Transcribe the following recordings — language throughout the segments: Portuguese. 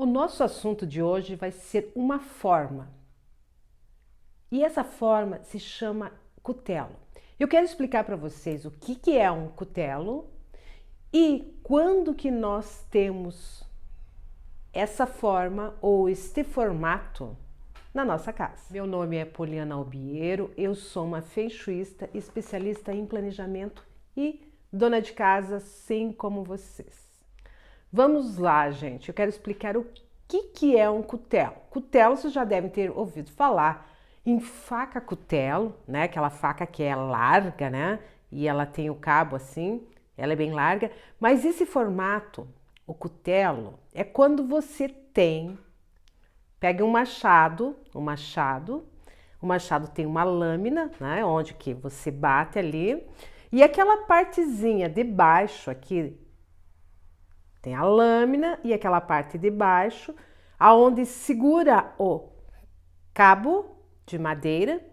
O nosso assunto de hoje vai ser uma forma. E essa forma se chama cutelo. Eu quero explicar para vocês o que é um cutelo e quando que nós temos essa forma ou este formato na nossa casa. Meu nome é Poliana Albiero, eu sou uma feng-shuista, especialista em planejamento e dona de casa, assim como vocês. Vamos lá, gente, eu quero explicar o que é um cutelo. Cutelo, vocês já devem ter ouvido falar em faca cutelo, né? Aquela faca que é larga, né? E ela tem o cabo assim, ela é bem larga. Mas esse formato, o cutelo, é quando você pega um machado tem uma lâmina, né? Onde que você bate ali. E aquela partezinha de baixo aqui, tem a lâmina e aquela parte de baixo, aonde segura o cabo de madeira,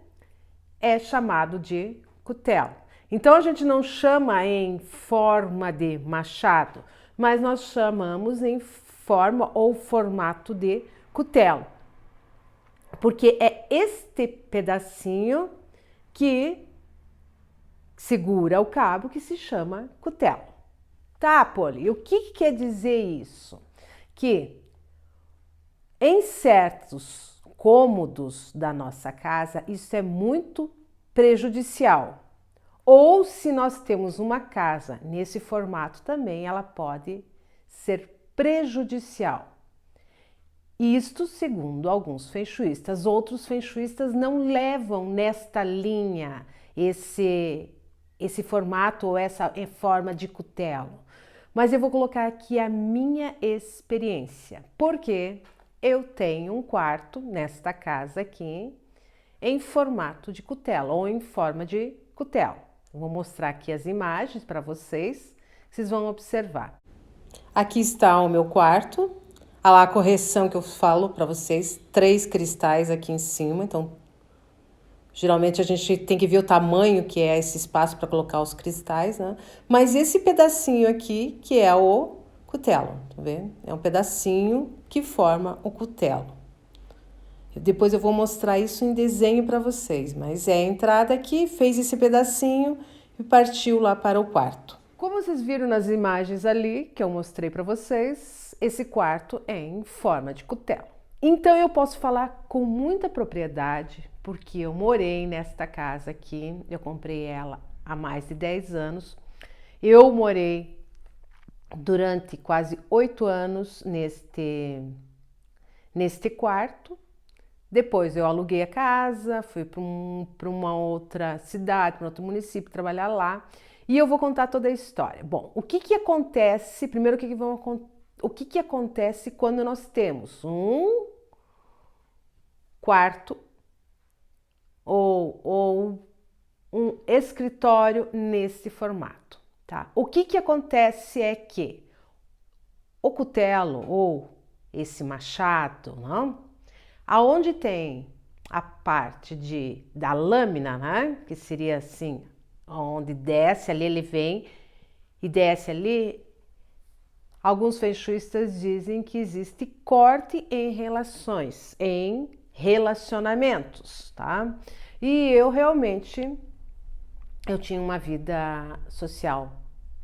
é chamado de cutelo. Então a gente não chama em forma de machado, mas nós chamamos em forma ou formato de cutelo. Porque é este pedacinho que segura o cabo que se chama cutelo. Tá, Poli, o que quer dizer isso? Que em certos cômodos da nossa casa, isso é muito prejudicial. Ou se nós temos uma casa nesse formato também, ela pode ser prejudicial. Isto segundo alguns feng-shuistas. Outros feng-shuistas não levam nesta linha esse formato ou essa forma de cutelo. Mas eu vou colocar aqui a minha experiência, porque eu tenho um quarto nesta casa aqui em formato de cutelo ou em forma de cutelo. Vou mostrar aqui as imagens para vocês vão observar. Aqui está o meu quarto, a correção que eu falo para vocês, 3 cristais aqui em cima, então geralmente a gente tem que ver o tamanho que é esse espaço para colocar os cristais, né? Mas esse pedacinho aqui, que é o cutelo, tá vendo? É um pedacinho que forma o cutelo. Depois eu vou mostrar isso em desenho para vocês, mas é a entrada aqui, fez esse pedacinho e partiu lá para o quarto. Como vocês viram nas imagens ali que eu mostrei para vocês, esse quarto é em forma de cutelo. Então eu posso falar com muita propriedade, porque eu morei nesta casa aqui, eu comprei ela há mais de 10 anos. Eu morei durante quase 8 anos neste quarto. Depois eu aluguei a casa, fui para uma outra cidade, para outro município, trabalhar lá. E eu vou contar toda a história. Bom, o que acontece, primeiro o que acontece quando nós temos um quarto ou um escritório nesse formato, tá? O que acontece é que o cutelo ou esse machado, não? Aonde tem a parte da lâmina, né? Que seria assim, onde desce ali, ele vem e desce ali. Alguns feng-shuistas dizem que existe corte em relações, em relacionamentos, tá? E eu realmente, eu tinha uma vida social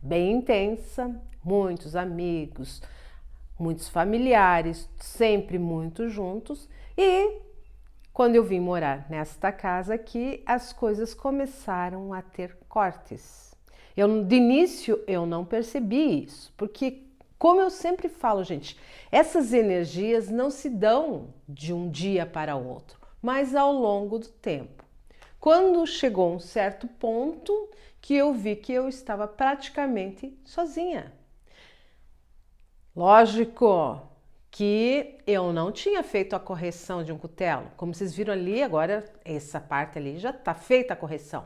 bem intensa, muitos amigos, muitos familiares, sempre muito juntos. E quando eu vim morar nesta casa aqui, as coisas começaram a ter cortes. De início, eu não percebi isso, porque como eu sempre falo, gente, essas energias não se dão de um dia para o outro, mas ao longo do tempo. Quando chegou um certo ponto que eu vi que eu estava praticamente sozinha. Lógico que eu não tinha feito a correção de um cutelo. Como vocês viram ali, agora essa parte ali já está feita a correção.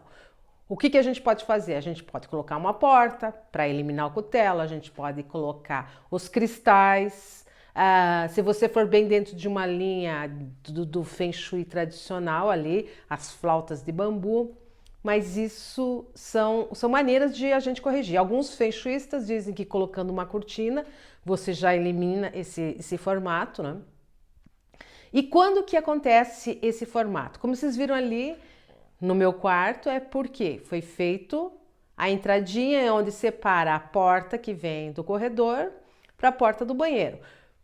O que a gente pode fazer? A gente pode colocar uma porta para eliminar o cutelo, a gente pode colocar os cristais. Se você for bem dentro de uma linha do Feng Shui tradicional ali, as flautas de bambu, mas isso são maneiras de a gente corrigir. Alguns feng shuistas dizem que colocando uma cortina você já elimina esse formato, né? E quando que acontece esse formato? Como vocês viram ali no meu quarto, é porque foi feito a entradinha onde separa a porta que vem do corredor para a porta do banheiro.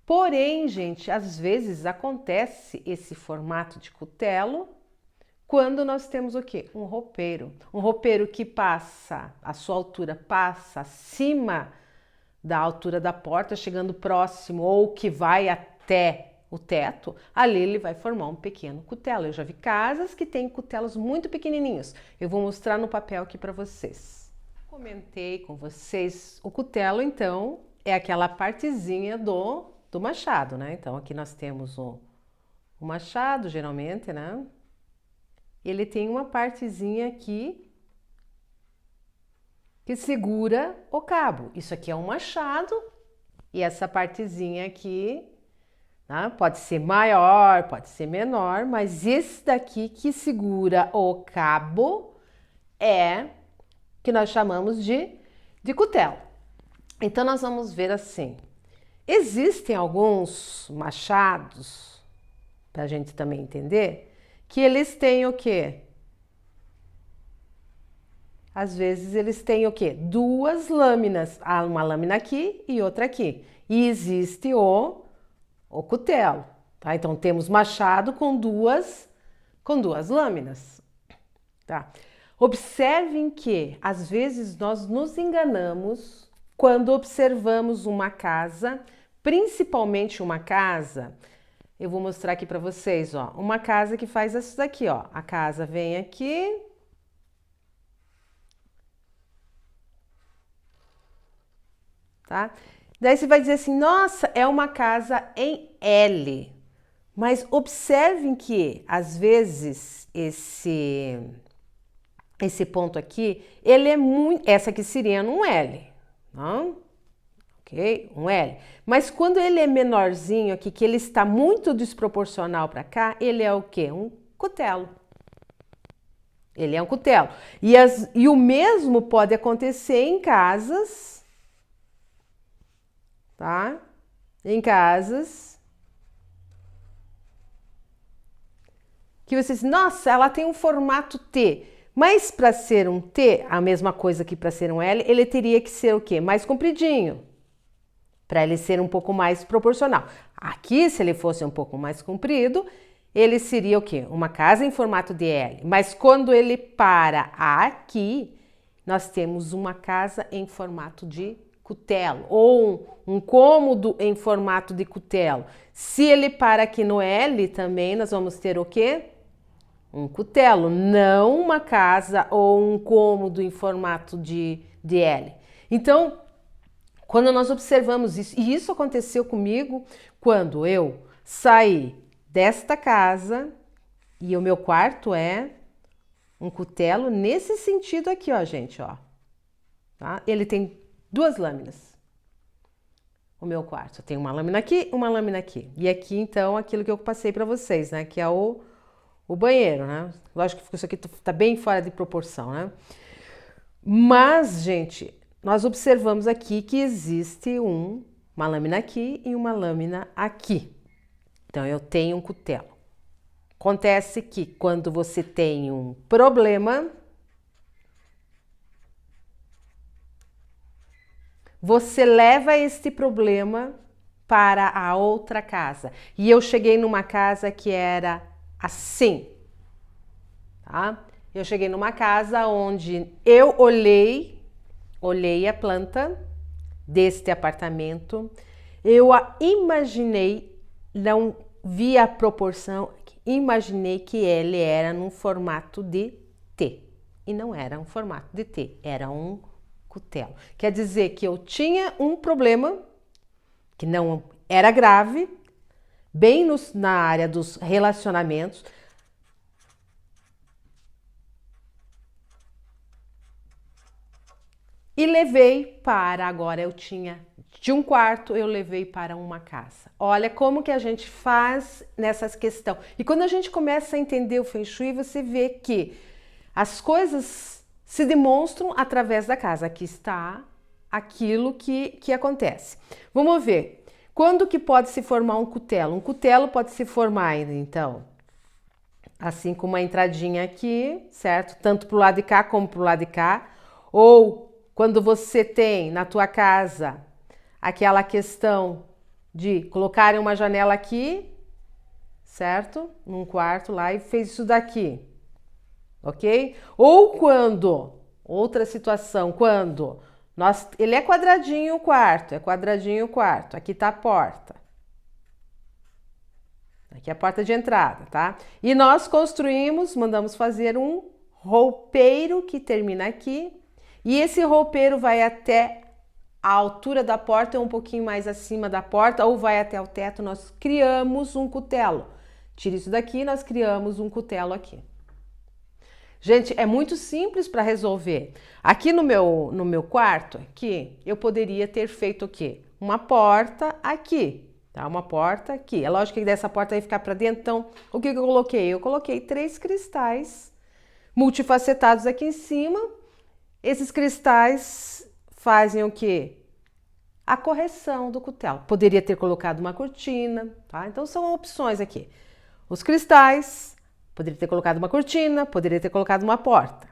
Porém, gente, às vezes acontece esse formato de cutelo quando nós temos o quê? Um roupeiro. Um roupeiro que passa, a sua altura passa acima da altura da porta, chegando próximo ou que vai até o teto, ali ele vai formar um pequeno cutelo. Eu já vi casas que têm cutelos muito pequenininhos. Eu vou mostrar no papel aqui para vocês. Comentei com vocês, o cutelo então é aquela partezinha do machado, né? Então aqui nós temos o machado, geralmente, né? Ele tem uma partezinha aqui que segura o cabo. Isso aqui é um machado e essa partezinha aqui, né, pode ser maior, pode ser menor, mas esse daqui que segura o cabo é que nós chamamos de cutelo. Então nós vamos ver assim. Existem alguns machados, para a gente também entender, que eles têm o quê? Às vezes eles têm o quê? Duas lâminas, uma lâmina aqui e outra aqui. E existe o cutelo, tá? Então temos machado com duas lâminas, tá? Observem que às vezes nós nos enganamos quando observamos uma casa, principalmente uma casa. Eu vou mostrar aqui para vocês, ó, uma casa que faz isso daqui, ó. A casa vem aqui. Tá? Daí você vai dizer assim, nossa, é uma casa em L. Mas observem que, às vezes, esse ponto aqui, ele é muito... Essa aqui seria um L, não? Ok? Um L. Mas quando ele é menorzinho aqui, que ele está muito desproporcional para cá, ele é o quê? Um cutelo. Ele é um cutelo. E o mesmo pode acontecer em casas... Tá? Em casas que vocês, nossa, ela tem um formato T, mas para ser um T, a mesma coisa que para ser um L, ele teria que ser o quê? Mais compridinho, para ele ser um pouco mais proporcional. Aqui, se ele fosse um pouco mais comprido, ele seria o quê? Uma casa em formato de L, mas quando ele para aqui, nós temos uma casa em formato de cutelo, ou um cômodo em formato de cutelo. Se ele para aqui no L também, nós vamos ter o quê? Um cutelo, não uma casa ou um cômodo em formato de L. Então, quando nós observamos isso, e isso aconteceu comigo quando eu saí desta casa e o meu quarto é um cutelo nesse sentido aqui, ó, gente, ó. Tá? Ele tem duas lâminas. O meu quarto tem uma lâmina aqui, uma lâmina aqui. E aqui, então, aquilo que eu passei para vocês, né? Que é o banheiro, né? Lógico que isso aqui tá bem fora de proporção, né? Mas, gente, nós observamos aqui que existe uma lâmina aqui e uma lâmina aqui. Então, eu tenho um cutelo. Acontece que quando você tem um problema, você leva este problema para a outra casa. E eu cheguei numa casa que era assim, tá? Eu cheguei numa casa onde eu olhei a planta deste apartamento, eu a imaginei, não vi a proporção, imaginei que ele era num formato de T. E não era um formato de T, era um cutelo. Quer dizer que eu tinha um problema que não era grave, bem na área dos relacionamentos. E levei para, agora eu tinha de um quarto, eu levei para uma casa. Olha como que a gente faz nessas questões. E quando a gente começa a entender o Feng Shui, você vê que as coisas se demonstram através da casa. Aqui está aquilo que acontece. Vamos ver. Quando que pode se formar um cutelo? Um cutelo pode se formar, então, assim com uma entradinha aqui, certo? Tanto pro lado de cá como pro lado de cá. Ou quando você tem na tua casa aquela questão de colocarem uma janela aqui, certo? Num quarto lá e fez isso daqui, ok? Ou quando, outra situação, quando ele é quadradinho o quarto, aqui tá a porta. Aqui é a porta de entrada, tá? E nós mandamos fazer um roupeiro que termina aqui. E esse roupeiro vai até a altura da porta, um pouquinho mais acima da porta, ou vai até o teto. Nós criamos um cutelo. Tira isso daqui, nós criamos um cutelo aqui. Gente, é muito simples para resolver. Aqui no meu quarto, aqui, eu poderia ter feito o quê? Uma porta aqui, tá? Uma porta aqui. É lógico que dessa porta vai ficar para dentro. Então, o que eu coloquei? Eu coloquei 3 cristais multifacetados aqui em cima. Esses cristais fazem o quê? A correção do cutelo. Poderia ter colocado uma cortina, tá? Então, são opções aqui. Os cristais, poderia ter colocado uma cortina, poderia ter colocado uma porta.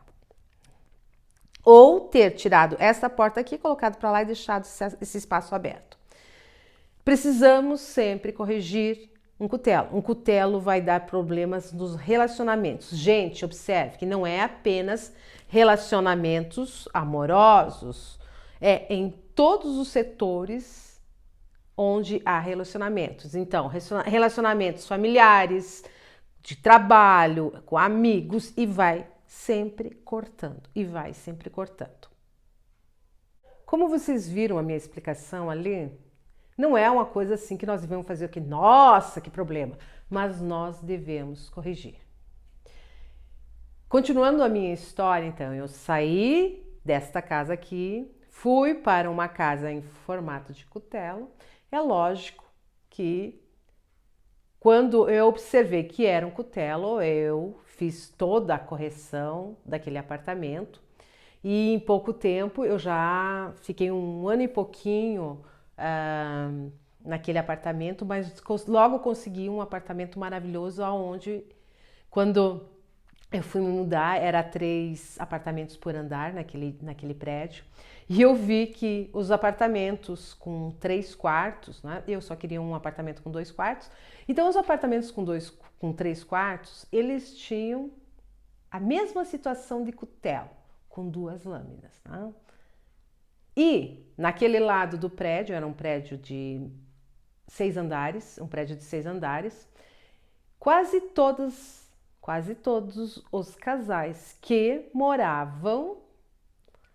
Ou ter tirado essa porta aqui, colocado para lá e deixado esse espaço aberto. Precisamos sempre corrigir um cutelo. Um cutelo vai dar problemas nos relacionamentos. Gente, observe que não é apenas relacionamentos amorosos, é em todos os setores onde há relacionamentos. Então, relacionamentos familiares, de trabalho, com amigos, e vai sempre cortando, Como vocês viram a minha explicação ali, não é uma coisa assim que nós devemos fazer o que, nossa, que problema, mas nós devemos corrigir. Continuando a minha história, então, eu saí desta casa aqui, fui para uma casa em formato de cutelo. É lógico que quando eu observei que era um cutelo, eu fiz toda a correção daquele apartamento e em pouco tempo eu já fiquei 1 ano e pouquinho naquele apartamento, mas logo consegui um apartamento maravilhoso onde, quando eu fui me mudar, era 3 apartamentos por andar naquele prédio. E eu vi que os apartamentos com 3 quartos, né? Eu só queria um apartamento com 2 quartos. Então, os apartamentos com 3 quartos, eles tinham a mesma situação de cutelo, com 2 lâminas. Né? E naquele lado do prédio, era um prédio de 6 andares, quase todos os casais que moravam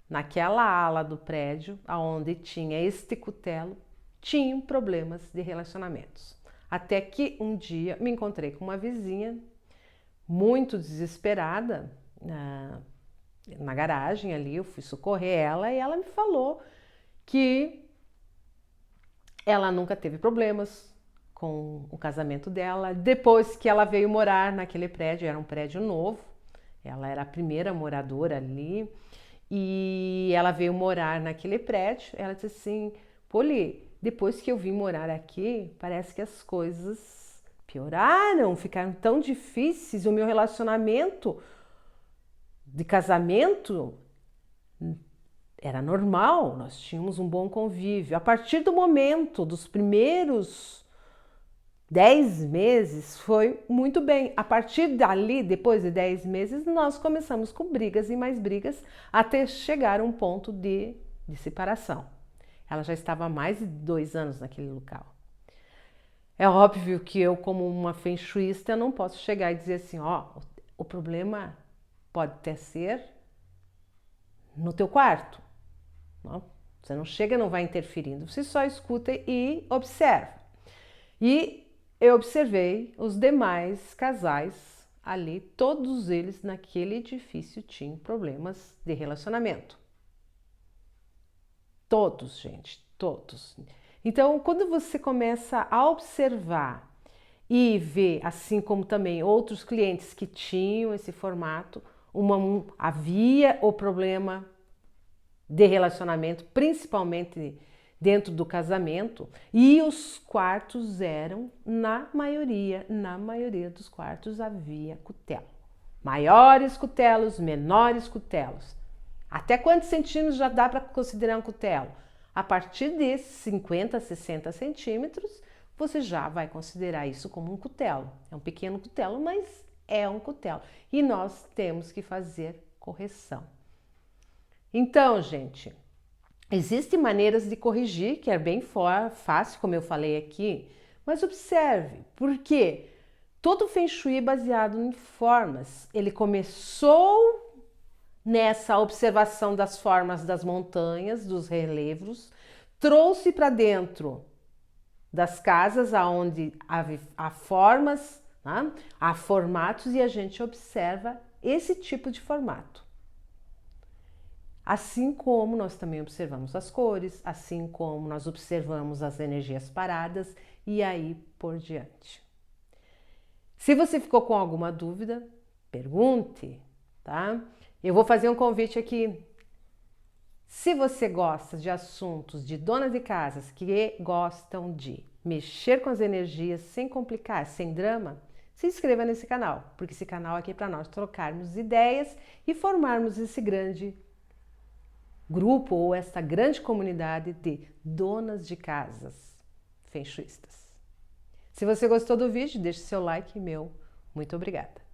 naquela ala do prédio, onde tinha este cutelo, tinham problemas de relacionamentos. Até que um dia me encontrei com uma vizinha muito desesperada na garagem ali, eu fui socorrer ela e ela me falou que ela nunca teve problemas com o casamento dela. Depois que ela veio morar naquele prédio, era um prédio novo, ela era a primeira moradora ali, e ela veio morar naquele prédio. Ela disse assim: Poli, depois que eu vim morar aqui, parece que as coisas pioraram, ficaram tão difíceis, o meu relacionamento de casamento era normal, nós tínhamos um bom convívio. A partir do momento dos primeiros 10 meses foi muito bem. A partir dali, depois de 10 meses, nós começamos com brigas e mais brigas até chegar a um ponto de separação. Ela já estava há mais de 2 anos naquele local. É óbvio que eu, como uma feng shuista, não posso chegar e dizer assim, o problema pode até ser no teu quarto. Não? Você não chega, não vai interferindo. Você só escuta e observa. E eu observei os demais casais ali, todos eles naquele edifício tinham problemas de relacionamento. Todos, gente, todos. Então, quando você começa a observar e ver, assim como também outros clientes que tinham esse formato, havia o problema de relacionamento, principalmente dentro do casamento, e os quartos eram, na maioria dos quartos havia cutelo. Maiores cutelos, menores cutelos. Até quantos centímetros já dá para considerar um cutelo? A partir de 50, 60 centímetros, você já vai considerar isso como um cutelo. É um pequeno cutelo, mas é um cutelo. E nós temos que fazer correção. Então, gente, existem maneiras de corrigir, que é bem fácil, como eu falei aqui, mas observe, porque todo Feng Shui é baseado em formas. Ele começou nessa observação das formas das montanhas, dos relevos, trouxe para dentro das casas onde há formas, né? Há formatos e a gente observa esse tipo de formato. Assim como nós também observamos as cores, assim como nós observamos as energias paradas e aí por diante. Se você ficou com alguma dúvida, pergunte, tá? Eu vou fazer um convite aqui. Se você gosta de assuntos de donas de casas que gostam de mexer com as energias sem complicar, sem drama, se inscreva nesse canal, porque esse canal aqui é para nós trocarmos ideias e formarmos esse grande grupo ou esta grande comunidade de donas de casas feng shuistas. Se você gostou do vídeo, deixe seu like e meu muito obrigada.